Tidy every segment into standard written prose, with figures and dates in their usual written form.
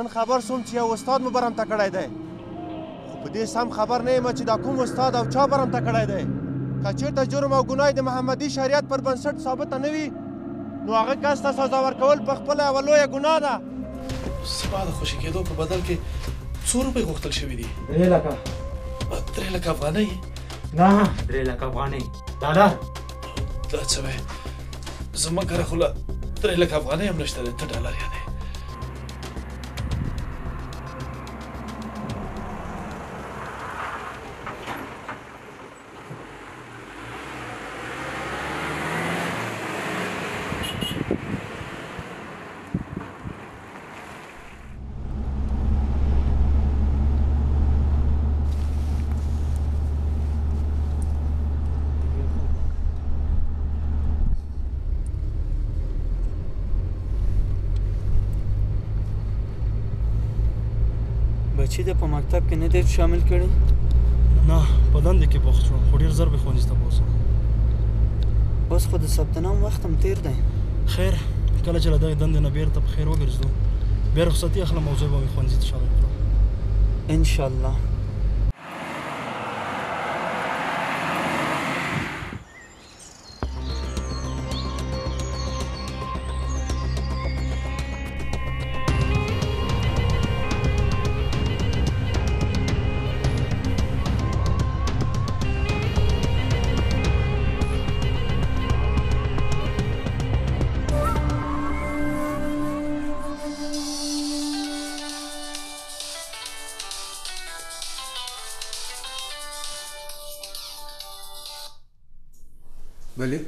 نن خبر سوم چې یو استاد مو برمته کړی دی خو په دې سم خبر نه یم چې دا کوم استاد او چا برمته کړی دی که چېرته جرم او ګناه د محمدي شریعت پر بنسټ ثابته نه وي نو هغه کس ته سزا ورکول په خپله یوه لویه ګناه ده سبا د خوشي کېدو په بدل کې څو روپۍ غوښتل شوي دي 3 لکه 3 لکه افغانۍ نه 3 لکه افغانۍ ډالر دا څه وایې زما کره خو له 3 لکه افغانۍ هم نشته دی ته ډالر یادې بچی د په مکتب کې نه دی شامل کړي نه په دندې کې بوخت شوم خو ډېر زر به ښوونځي ته بوځم اوس خو د ثبت نام وخت هم تېر دی خیر کله چې له دغې دندې نه بېرته په خیر وګرځو بیا رخصتي اخلم او زه به مې ښوونځي ته شامل کړم انشاءالله بله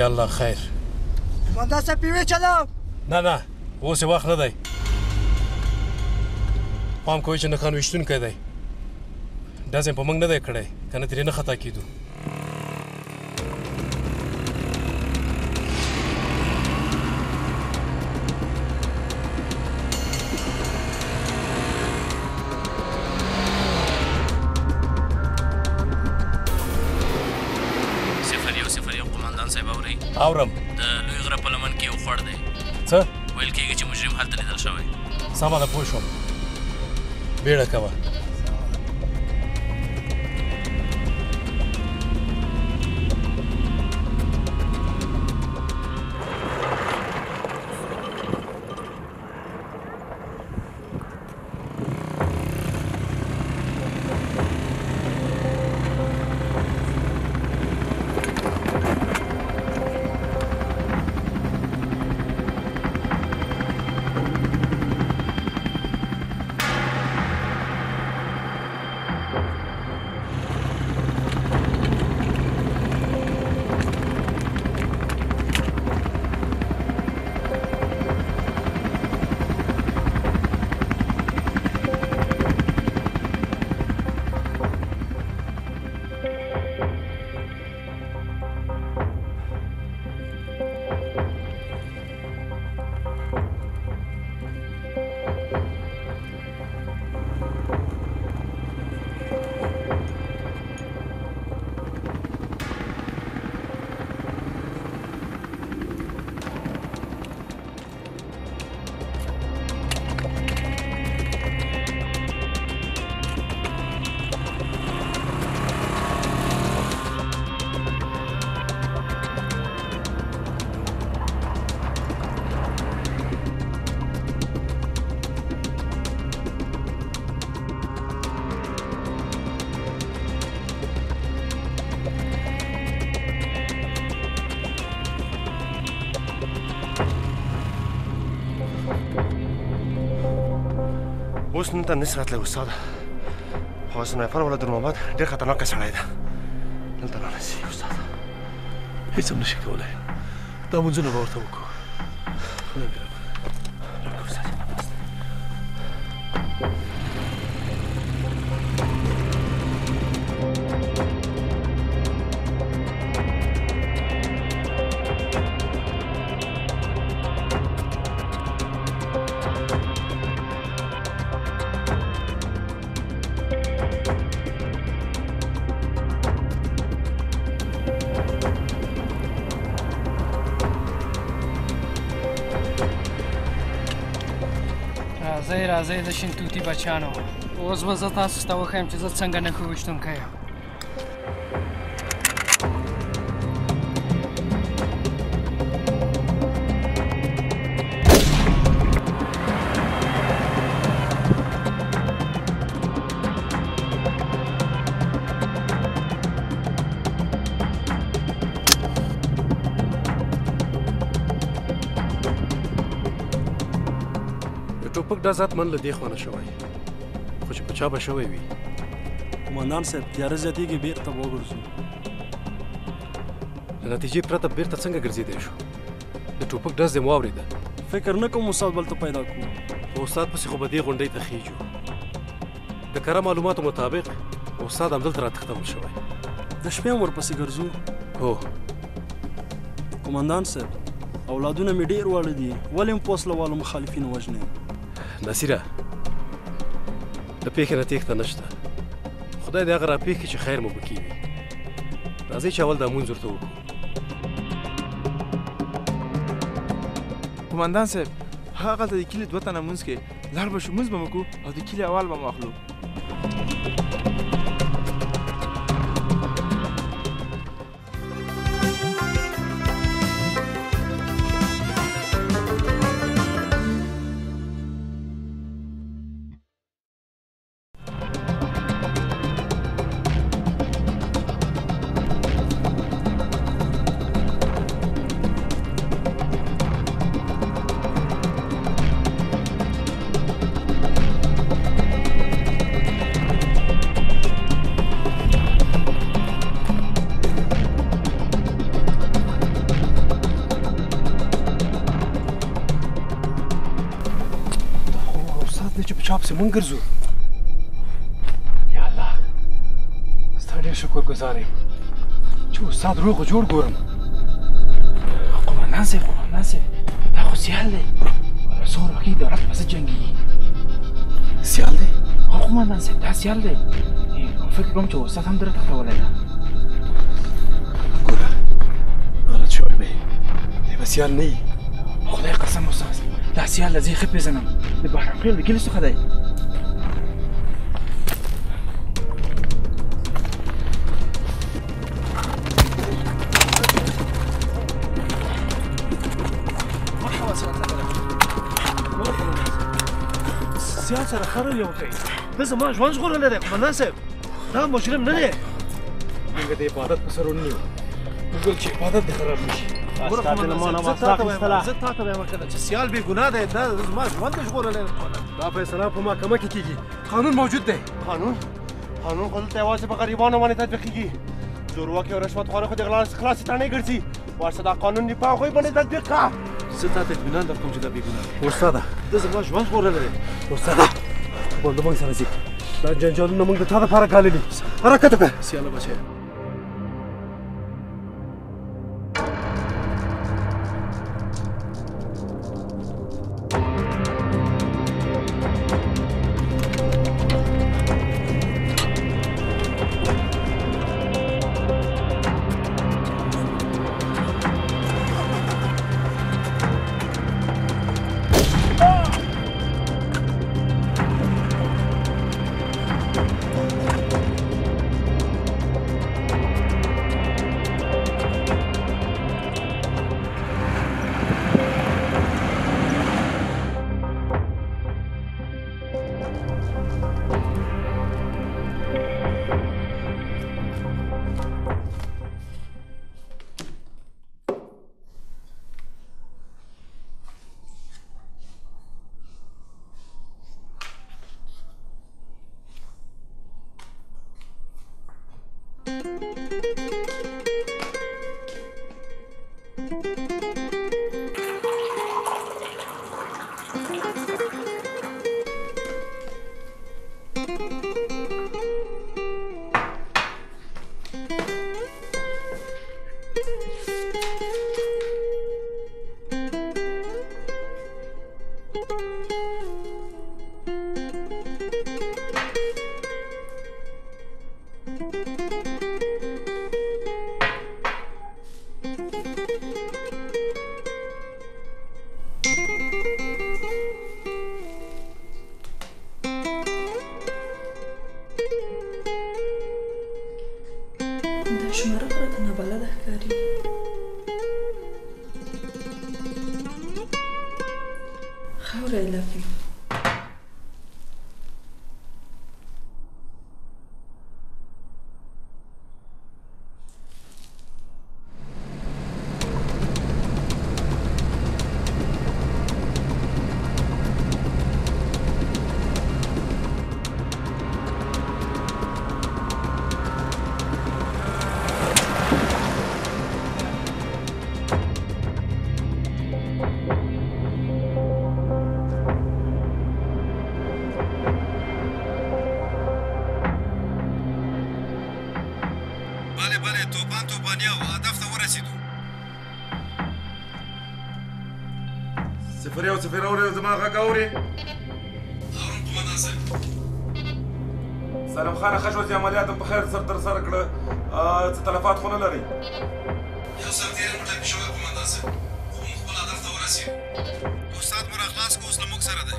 یالله خیر قومندان صاحب پیوې چلاو نه نه اوس یې وخت نه دی پام کوئ چې نښان ویشتونکی دی ډز یې په موږ نه دی کړی که نه ترې نه خطا کېدو اورم د لوی غره په لمن کې یو خوړ دی څه ویل کېږي چې مجرم هلته لیدل شوی سمه ده پوه شوم بیړه کوه اوس نن ته نس راتلی استاد خو سنایپر والا در محمد ډېر خطرناکه سړی ده دلته رانسي استاد هیڅ هم نشي کولی دا منځونه به ورته وکړو خدای دې راکړه استاد راځئ د شین توتي بچیانو اوس به زه تاسو ته وښیم چې زه څنګه نښه ویشتونکی یم ټوپک دا ذات من له دې خوا نه شوی خو چې په چا به شوی وي قومندان صاحب تیاره زیاتېږي بېرته به وګرځو له نتیجې پرته بېرته څنګه ګرځېدی شو د ټوپک ډز دې مو واورېده فکر نه کوم استاد بلته پیدا کړو په استاد پسې خو به دې غونډۍ ته خیجو د کره معلوماتو مطابق استاد همدلته راتښتول شوی د شپې هم ورپسې ګرځو هو قومندان صاحب اولادونه مې ډېر واړه دي ولې هم پوسله والو مخالفین وژنې نصیره د پیښې نه تېښته نشته خدای دې هغه راپېښ کړي چې خیر مو پکې وي راځئ چې اول دا مونځ ورته وکړو قومندان صاحب هغلته د کلي 2 تنه مونځ کې لاړ به شو مونځ به مو کوو او د کلي احوال به مو اخلو پسې مونږ ګرځو یا الله ستا ډېر شکرګزار یم چې استاد روغ و جوړ ګورم قومندان صاحب دا خو سیال دی څو وخت دولت پسې جنګېږي سیال دی هو قومندان صاحب دا سیال دی فکر کوم چې استاد هم درته تښتولی ده ګوره غلط شوی به دی به سیال نه وي خدای قسم استاد دا سیال زه یې ښه پېژنم د بهرامخیل د کلي څخه دی سیال سره خبرې وکړئ ده زما ژوند ژغورلی دی قومندان صاحب دا مجرم نه دی موږ د عبادت په سر ونیو موږ ویل چې عبادت دې خراب نه شي زه تا ته وایم که چې سیال بې ګناه دی دا زما ژوند دی ژغورلی دا فیصله په محکمه کې کېږي قانون موجود دی قانون خو دلته یوازې په غریبانو باندې تطبیقېږي زورواکي او رشوتخواره خو د غلا خلاصې تڼۍ ګرځي ورشه دا قانون دې په هغوی باندې تطبیق کړه زه تا ته اطمینان درکوم چې دا بې ګناه دی استاده ده زما ژوند ژغورلی دی استاده بل د موږ سره ځي دا جنجالونه موږ د تا دپاره ګاللي حرکت وکړه سیاله بچی شماره پرته نابلده ښکاري. خاوره یې لکه صفر اوري زما غږ اوري؟ اورم قومندان صاحب. سلام خان خشوځي عملیات په خیر سر تر سره کړه. څه تلفات خو نه لري؟ یو سرتیری موټر کې شوی قومندان صاحب، خو موږ خپل هدف ته ورسېدو. استاد مو راخلاص کړو، اوس له موږ سره دی.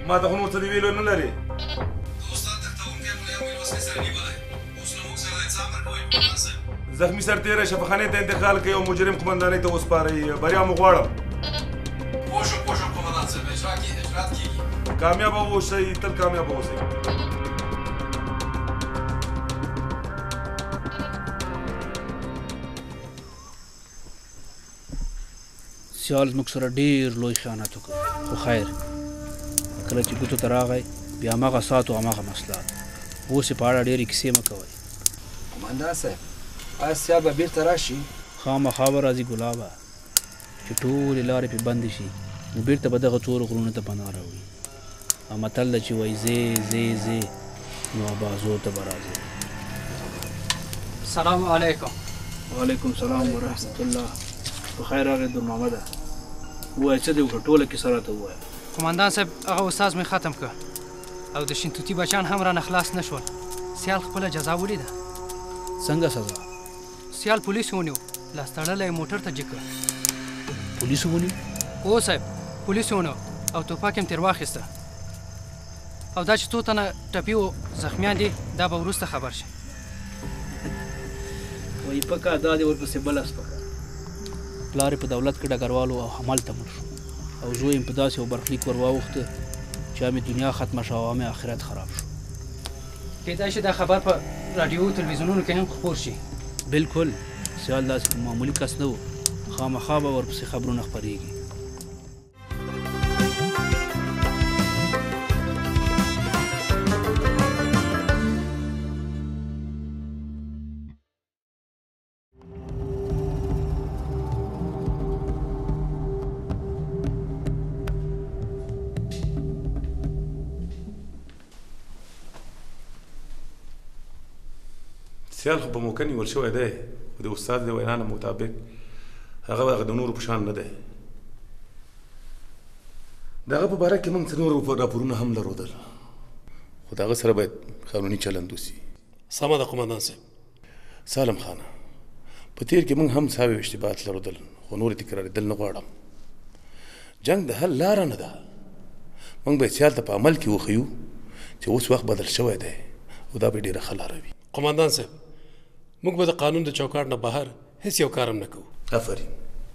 ما ته خو نور څه دې ویلو نه لري. د استاد تختوونکی مو له یو میل وسلې سره نیولی، اوس له موږ سره انصاف ورکوئ قومندان صاحب. زخمی سرتیری شفاخانې ته انتقال کوي او مجرم قومندانۍ ته وسپارئ. بریا مو غواړم. پوه شوم قومندان صاحب، اجرات کېږي. کامیابه اوسئ، تل کامیابه اوسئ. سیال موږ سره ډېر لوی خیانت وکړ، خو خیر کله چې ګوتو ته راغی بیا هماغه ساعت او هماغه مسله. اوس یې په اړه ډېرې کیسې مه کوئ. قومندان صاحب آیا سیال به بېرته راشي؟ خامخا به راځي ګلابه، چې ټولې لارې پرې بندې شي نو بېرته به دغه تورو غرونو ته پناه راوړي. او متل ده چې وایي ځې ځې ځې نو بازو ته به راځې. السلام علیکم. وعلیکم السلام ورحمت الله. په خیر راغې دور محمده. ووایه څه دې وکړه؟ ټوله کیسه راته ووایه. قومندان صاحب هغه استاذ مې ختم کړ او د شینتوتي بچیان هم رانه خلاص نه شول. سیال خپله جزا ولیده. څنګه سزا؟ سیال پولیس ونیو، لاس تړلی موټر ته جګ کړ. پولیسو ونیو؟ هو صاحب پولیس ونیو او ټوپک یې ترې واخیسته. او دا چې څو تنه ټپي و زخمیان دي دا به وروسته خبر شي. وایي پکه دا دې ورپسې بله سپکه. پلار یې په دولت کې ډګروالو او همالته مړ شو او زوی یې په داسې یو برخلیک ور واوښته چې هم دنیا ختمه شوه او هم آخرت خراب شو. کیدای شي دا خبر په راډیو تلویزیونونو کې هم خپور شي. بالکل. سیال داسې کوم معمولي کس نه و، خامخا به ورپسې خبرونه خپرېږي. سیال خو په موقع نیول شوی دی، خو د استاد د وینا نه مطابق هغه د نورو په شان نه دی. د هغه په باره کې موږ څه نور راپورونه هم لرودل، خو د هغه سره باید قانوني چلند وسي. سمه ده قومندان صاحب. سالم خانه په تیر کې موږ هم ساوي اشتباهات لرودل، خو نور تکرارېدل نه غواړم. جنګ د حل لاره نه ده. موږ باید سیال ته په عمل کې وښیو چې اوس وخت بدل شوی دی او دا به ډېره ښه لاره وي. قومندان صاحب موږ به د قانون د چوکاټ نه بهر هیڅ یو کار هم نه کوو. آفرین،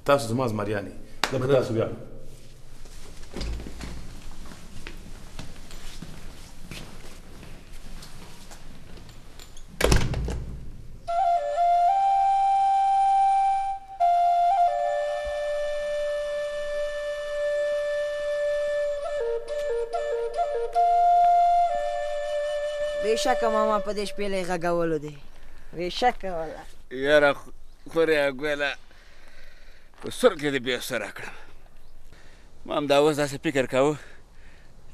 تاسو زما زمریانې. زه به تاسو ویاړم. بېشکه ماما په دې شپېلۍ غږولو دی بېشکه والله یاره خورې ګوله په سر کې دې بې سره کړم ما همدا اوس داسې فکر کاوه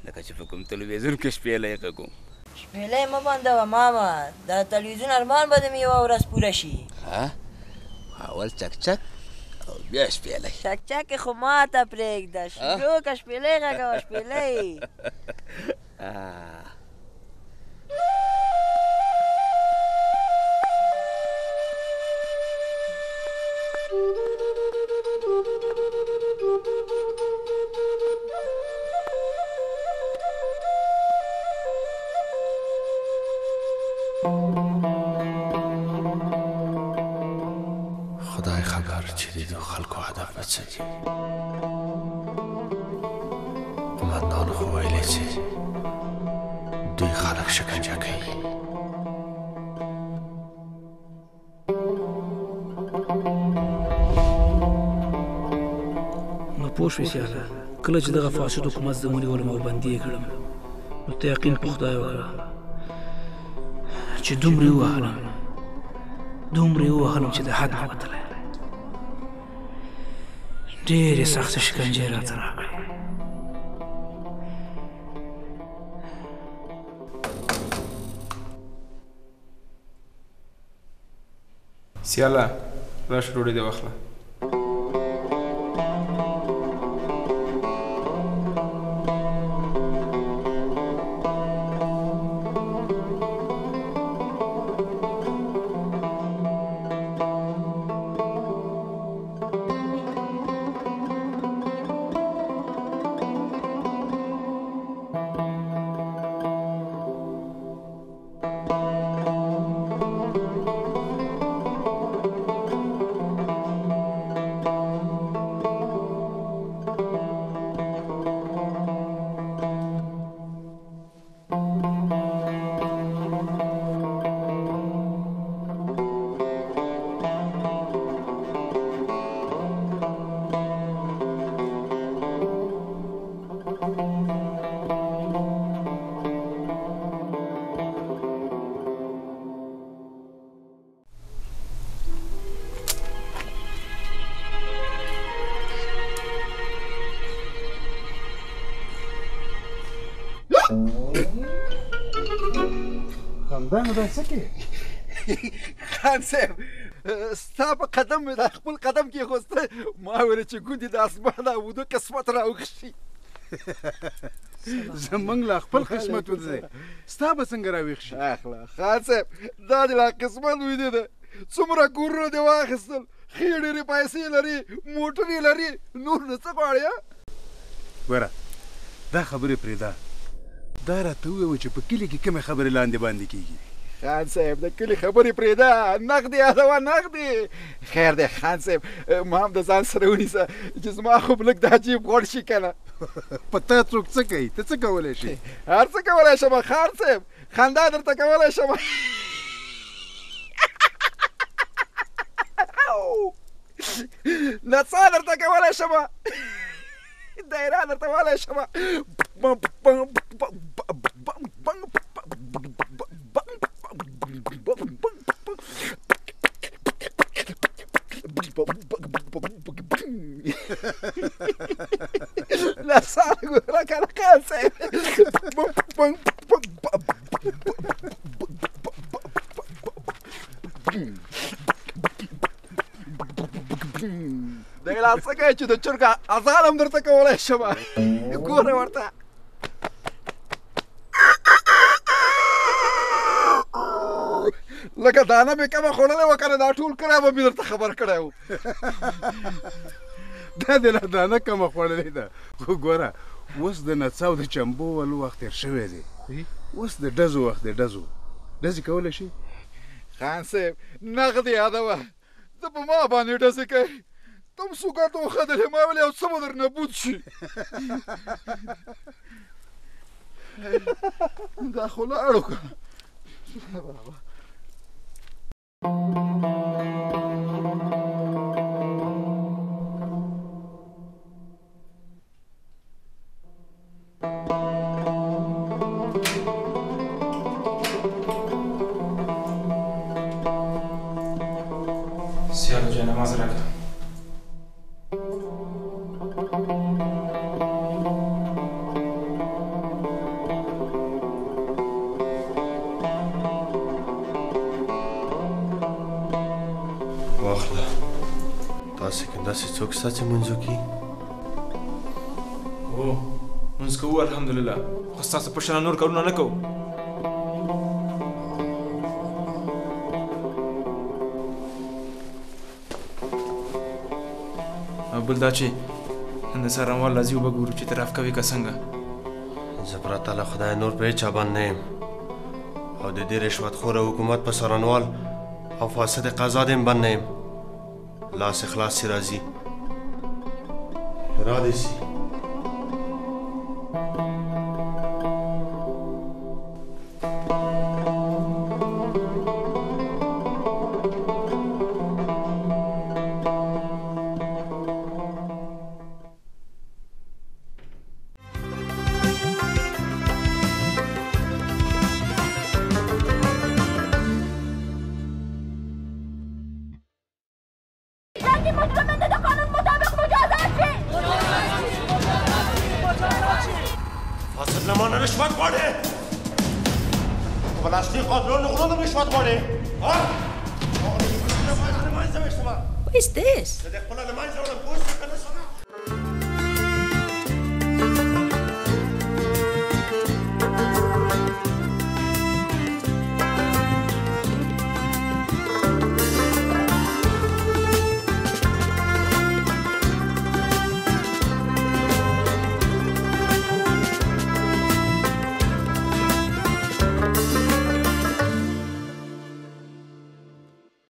لکه چې په کوم تلویزیون کې شپېلۍ غږوم شپېلۍ مه بندوه ماما دا تلویزیون ارمان به دې مې یوه ورځ پوره شي اول چکچک او بیا شپېلۍ چکچک خو ماته پرېږده شروع که شپېلۍ غږوه شپېلۍ خدای خبر چې د دو خلکو هدف به څه دي قمندان خو ویلی چې دوی خلک شکنجه کوي نو پوه شوې سیاله کله چې دغه فاسد حکومت زه ونیولم او بندي یې کړم نو ته یقین په خدای وکړه چې دومره یې ووهلم چې د حد نه وتلی ډېرې سختې شکنجې راته راکړې سیاله راشه ډوډۍ دې واخله خندانو دا څه کې خان صاحب ستا په قدم مې دا خپل قدم کېښوسته ما ویل چې ګوندې د اسمان او اوده قسمت راوخشي زمونږ لا خپل قسمت وځي ستا به څنګه راویښ شي اخله خان صاحب دا دې لا قسمت ویدې ده څومره کورونه دې واخیستل ښې ډېرې پیسې لري موټرې لري نور نه څه غواړې ګوره دا خبرې پرېږده دا راته ووایه چې په کلي کې کومې خبرې لاندې باندې کېږي خان صاحب د کلي خبرې پرېږده نغدې یادوه نغدې خیر دی خان صاحب ما هم د ځان سره ونیسه چې زما خوب لږ دا جیب غوړ شي که نه په تا څوک څه کوي ته څه کولی شي هر څه کولی شم خان صاحب خندا درته کولی شم نڅا درته کولی شم دایره درته ویلی شم نڅا ګوره که نه خان صاحب دی لا څه کوې چې د چرګ اذان هم درته کولی شم ګوره ورته لکه دانه مې کمه خوړلې وه که نه دا ټول کلی به مې درته خبر کړی و دا دې لا دانه کمه خوړلې ده خو ګوره اوس د نڅا او د چمبو ولو وخت تېر شوی دی اوس د ډزو وخت دی ډزو ډزې کولی شي خان صاحب نغدې یادوه ته په ما باندې ډزې کوې تم سوګه ته وخدلې ما ویل یو څه به درنه بوت شي دا خو لاړو که داسې څوک شته چې مونځ وکړي؟ هو مونځ کوو الحمدلله خو ستاسو په شان نور کارونه نه کوو او بل دا چې نن د څارنوال راځي وبه ګورو چې اعتراف کوي که څنګه زه پرته له خدای نور په هېچا باندې نه یم او د دې رشوتخوره حکومت په څارنوال او فاسد قضا دې هم بند نه یم لاس اخلاص چې راځي را دې سي What is this? د خپل له منځه وړم پوه